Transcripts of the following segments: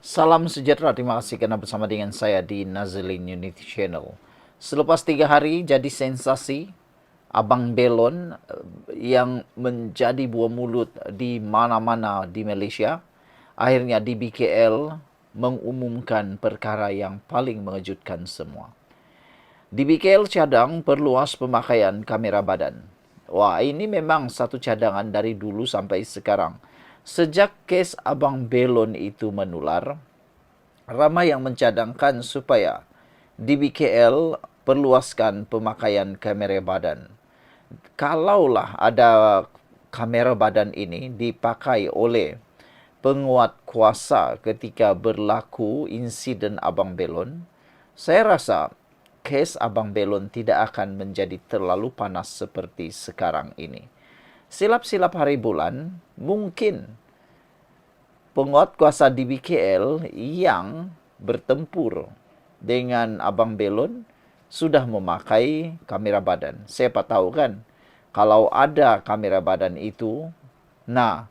Salam sejahtera, terima kasih karena bersama dengan saya di Nazlin Unity Channel. Selepas 3 hari jadi sensasi, Abang Belon yang menjadi buah mulut di mana-mana di Malaysia, akhirnya di BKL mengumumkan perkara yang paling mengejutkan semua. Di BKL cadang perluas pemakaian kamera badan. Wah, ini memang satu cadangan dari dulu sampai sekarang. Sejak kes Abang Belon itu menular, ramai yang mencadangkan supaya di BKL perluaskan pemakaian kamera badan. Kalaulah ada kamera badan ini dipakai oleh penguat kuasa ketika berlaku insiden Abang Belon, saya rasa kes Abang Belon tidak akan menjadi terlalu panas seperti sekarang ini. Silap-silap hari bulan, mungkin penguat kuasa di BKL yang bertempur dengan Abang Belon sudah memakai kamera badan. Siapa tahu kan, kalau ada kamera badan itu, nah,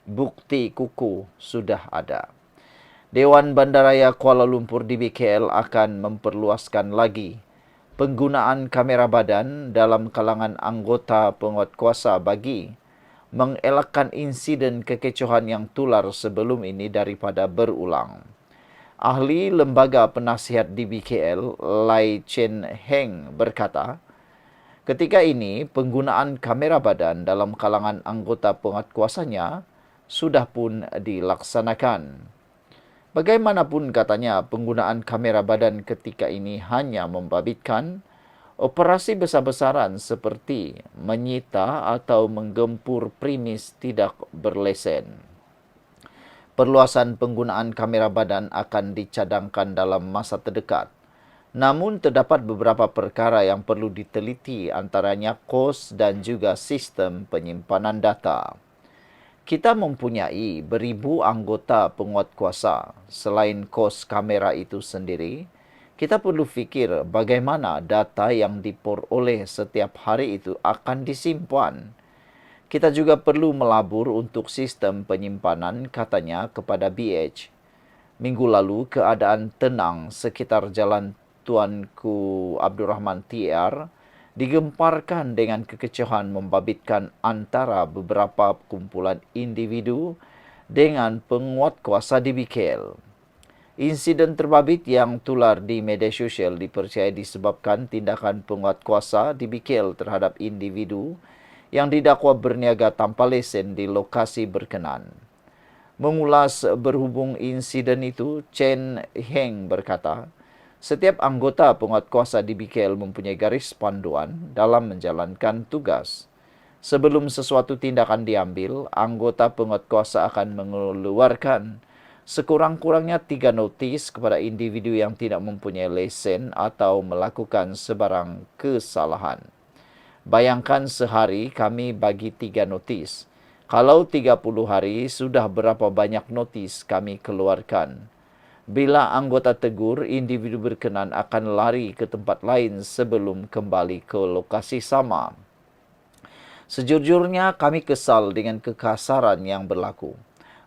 bukti kuku sudah ada. Dewan Bandaraya Kuala Lumpur di BKL akan memperluaskan lagi penggunaan kamera badan dalam kalangan anggota penguatkuasa bagi mengelakkan insiden kekecohan yang tular sebelum ini daripada berulang. Ahli Lembaga Penasihat di BKL, Lai Chen Heng berkata, ketika ini penggunaan kamera badan dalam kalangan anggota penguatkuasanya sudah pun dilaksanakan. Bagaimanapun katanya, penggunaan kamera badan ketika ini hanya membabitkan operasi besar-besaran seperti menyita atau menggempur premis tidak berlesen. Perluasan penggunaan kamera badan akan dicadangkan dalam masa terdekat. Namun terdapat beberapa perkara yang perlu diteliti, antaranya kos dan juga sistem penyimpanan data. Kita mempunyai beribu anggota penguatkuasa. Selain kos kamera itu sendiri, kita perlu fikir bagaimana data yang diperoleh setiap hari itu akan disimpan. Kita juga perlu melabur untuk sistem penyimpanan, katanya kepada BH. Minggu lalu, keadaan tenang sekitar Jalan Tuanku Abdul Rahman TR digemparkan dengan kekecohan membabitkan antara beberapa kumpulan individu dengan penguat kuasa di BKL. Insiden terbabit yang tular di media sosial dipercayai disebabkan tindakan penguat kuasa di BKL terhadap individu yang didakwa berniaga tanpa lesen di lokasi berkenan. Mengulas berhubung insiden itu, Chen Heng berkata, setiap anggota penguatkuasa di BKL mempunyai garis panduan dalam menjalankan tugas. Sebelum sesuatu tindakan diambil, anggota penguatkuasa akan mengeluarkan sekurang-kurangnya 3 notis kepada individu yang tidak mempunyai lesen atau melakukan sebarang kesalahan. Bayangkan sehari kami bagi 3 notis. Kalau 30 hari, sudah berapa banyak notis kami keluarkan. Bila anggota tegur, individu berkenan akan lari ke tempat lain sebelum kembali ke lokasi sama. Sejujurnya kami kesal dengan kekasaran yang berlaku.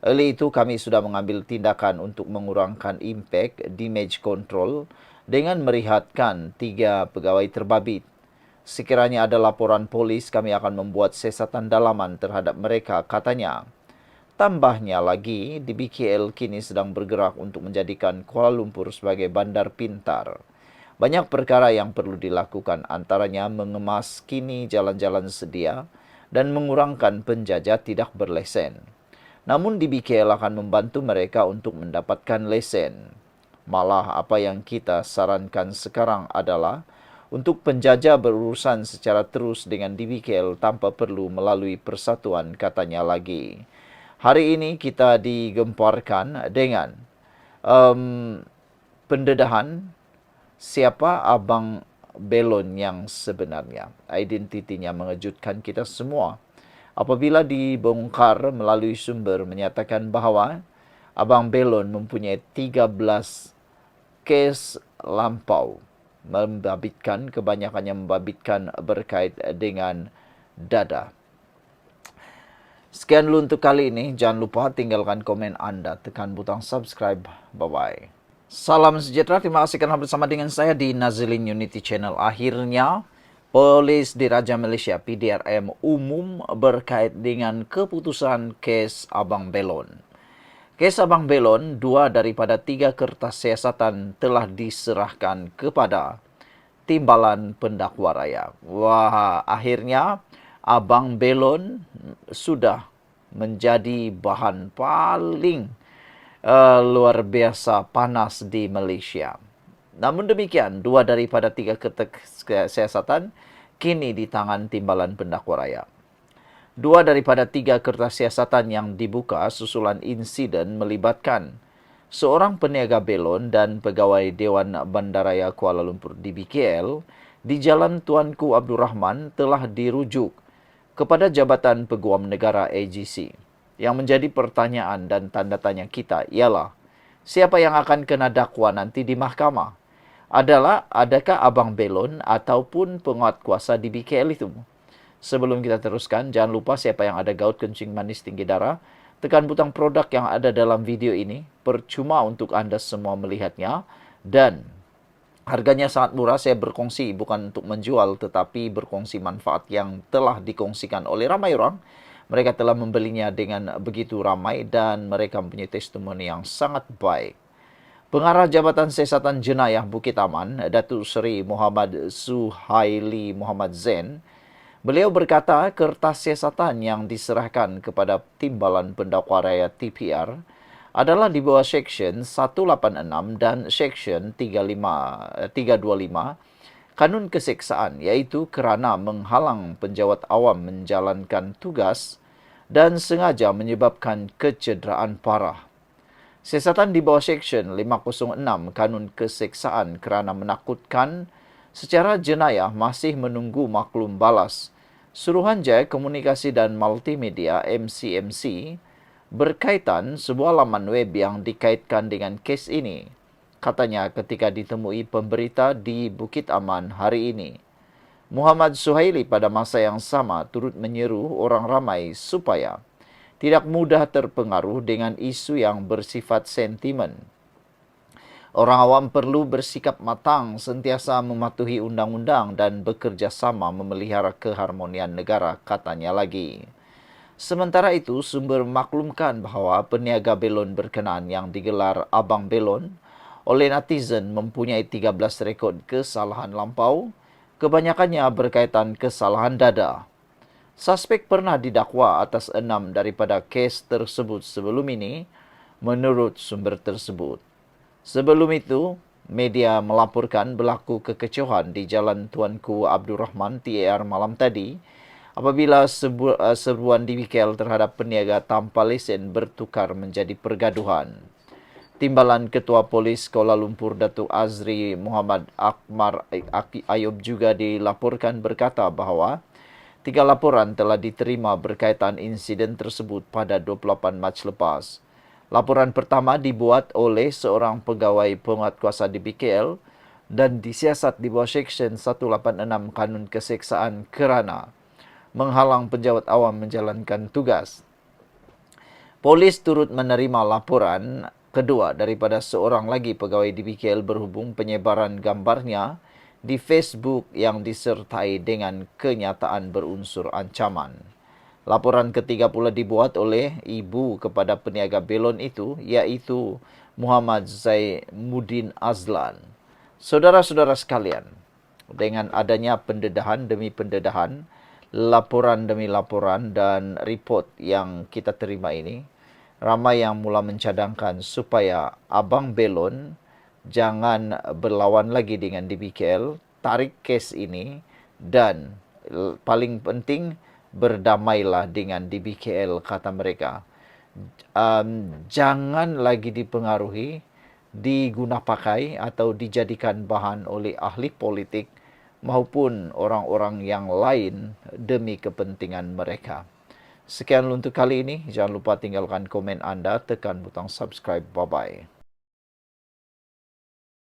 Oleh itu kami sudah mengambil tindakan untuk mengurangkan impak damage control dengan merihatkan 3 pegawai terbabit. Sekiranya ada laporan polis, kami akan membuat siasatan dalaman terhadap mereka, katanya. Tambahnya lagi, di BKL kini sedang bergerak untuk menjadikan Kuala Lumpur sebagai bandar pintar. Banyak perkara yang perlu dilakukan, antaranya mengemas kini jalan-jalan sedia dan mengurangkan penjajah tidak berlesen. Namun di BKL akan membantu mereka untuk mendapatkan lesen. Malah apa yang kita sarankan sekarang adalah untuk penjajah berurusan secara terus dengan DBKL tanpa perlu melalui persatuan, katanya lagi. Hari ini kita digemparkan dengan pendedahan siapa Abang Belon yang sebenarnya. Identitinya mengejutkan kita semua. Apabila dibongkar melalui sumber menyatakan bahawa Abang Belon mempunyai 13 kes lampau, membabitkan, kebanyakannya membabitkan berkait dengan dada. Sekian dulu untuk kali ini. Jangan lupa tinggalkan komen Anda, tekan butang subscribe. Bye-bye. Salam sejahtera, terima kasih karena bersama dengan saya di Nazilin Unity Channel. Akhirnya, Polis Diraja Malaysia PDRM umum berkait dengan keputusan kes Abang Belon. Kes Abang Belon, 2 daripada 3 kertas siasatan telah diserahkan kepada Timbalan Pendakwa Raya. Wah, akhirnya Abang Belon sudah menjadi bahan paling luar biasa panas di Malaysia. Namun demikian, 2 daripada 3 kertas siasatan kini di tangan Timbalan Pendakwa Raya. 2 daripada 3 kertas siasatan yang dibuka susulan insiden melibatkan seorang peniaga belon dan pegawai Dewan Bandaraya Kuala Lumpur DBKL di Jalan Tuanku Abdul Rahman telah dirujuk kepada Jabatan Peguam Negara AGC. Yang menjadi pertanyaan dan tanda tanya kita ialah, siapa yang akan kena dakwa nanti di mahkamah? Adakah Abang Belon ataupun penguatkuasa DBKL itu? Sebelum kita teruskan, jangan lupa siapa yang ada gout, kencing manis, tinggi darah, tekan butang produk yang ada dalam video ini. Percuma untuk Anda semua melihatnya dan harganya sangat murah. Saya berkongsi bukan untuk menjual tetapi berkongsi manfaat yang telah dikongsikan oleh ramai orang. Mereka telah membelinya dengan begitu ramai dan mereka mempunyai testimoni yang sangat baik. Pengarah Jabatan Siasatan Jenayah Bukit Aman, Datuk Seri Muhammad Suhaili Muhammad Zain, beliau berkata kertas siasatan yang diserahkan kepada Timbalan Pendakwa Raya TPR adalah di bawah Seksyen 186 dan Seksyen 325 Kanun Keseksaan, iaitu kerana menghalang penjawat awam menjalankan tugas dan sengaja menyebabkan kecederaan parah. Siasatan di bawah Seksyen 506 Kanun Keseksaan kerana menakutkan secara jenayah masih menunggu maklum balas. Suruhanjaya Komunikasi dan Multimedia MCMC berkaitan sebuah laman web yang dikaitkan dengan kes ini. Katanya ketika ditemui pemberita di Bukit Aman hari ini. Muhammad Suhaili pada masa yang sama turut menyeru orang ramai supaya tidak mudah terpengaruh dengan isu yang bersifat sentimen. Orang awam perlu bersikap matang, sentiasa mematuhi undang-undang dan bekerja sama memelihara keharmonian negara, katanya lagi. Sementara itu, sumber maklumkan bahawa peniaga belon berkenaan yang digelar Abang Belon oleh netizen mempunyai 13 rekod kesalahan lampau, kebanyakannya berkaitan kesalahan dada. Suspek pernah didakwa atas 6 daripada kes tersebut sebelum ini, menurut sumber tersebut. Sebelum itu, media melaporkan berlaku kekecohan di Jalan Tuanku Abdul Rahman TAR malam tadi apabila seruan DBKL terhadap peniaga tanpa lesen bertukar menjadi pergaduhan. Timbalan Ketua Polis Kuala Lumpur Datuk Azri Muhammad Akmar Ayub juga dilaporkan berkata bahawa 3 laporan telah diterima berkaitan insiden tersebut pada 28 Mac lepas. Laporan pertama dibuat oleh seorang pegawai penguatkuasa DBKL dan disiasat di bawah Seksyen 186 Kanun Keseksaan kerana menghalang penjawat awam menjalankan tugas. Polis turut menerima laporan kedua daripada seorang lagi pegawai DBKL berhubung penyebaran gambarnya di Facebook yang disertai dengan kenyataan berunsur ancaman. Laporan ketiga pula dibuat oleh ibu kepada peniaga belon itu, iaitu Muhammad Zaimuddin Azlan. Saudara-saudara sekalian, dengan adanya pendedahan demi pendedahan, laporan demi laporan dan report yang kita terima ini, ramai yang mula mencadangkan supaya Abang Belon jangan berlawan lagi dengan DBKL, tarik kes ini dan paling penting berdamailah dengan DBKL, kata mereka. Jangan lagi dipengaruhi, digunapakai atau dijadikan bahan oleh ahli politik maupun orang-orang yang lain demi kepentingan mereka. Sekian untuk kali ini. Jangan lupa tinggalkan komen Anda, tekan butang subscribe. Bye-bye.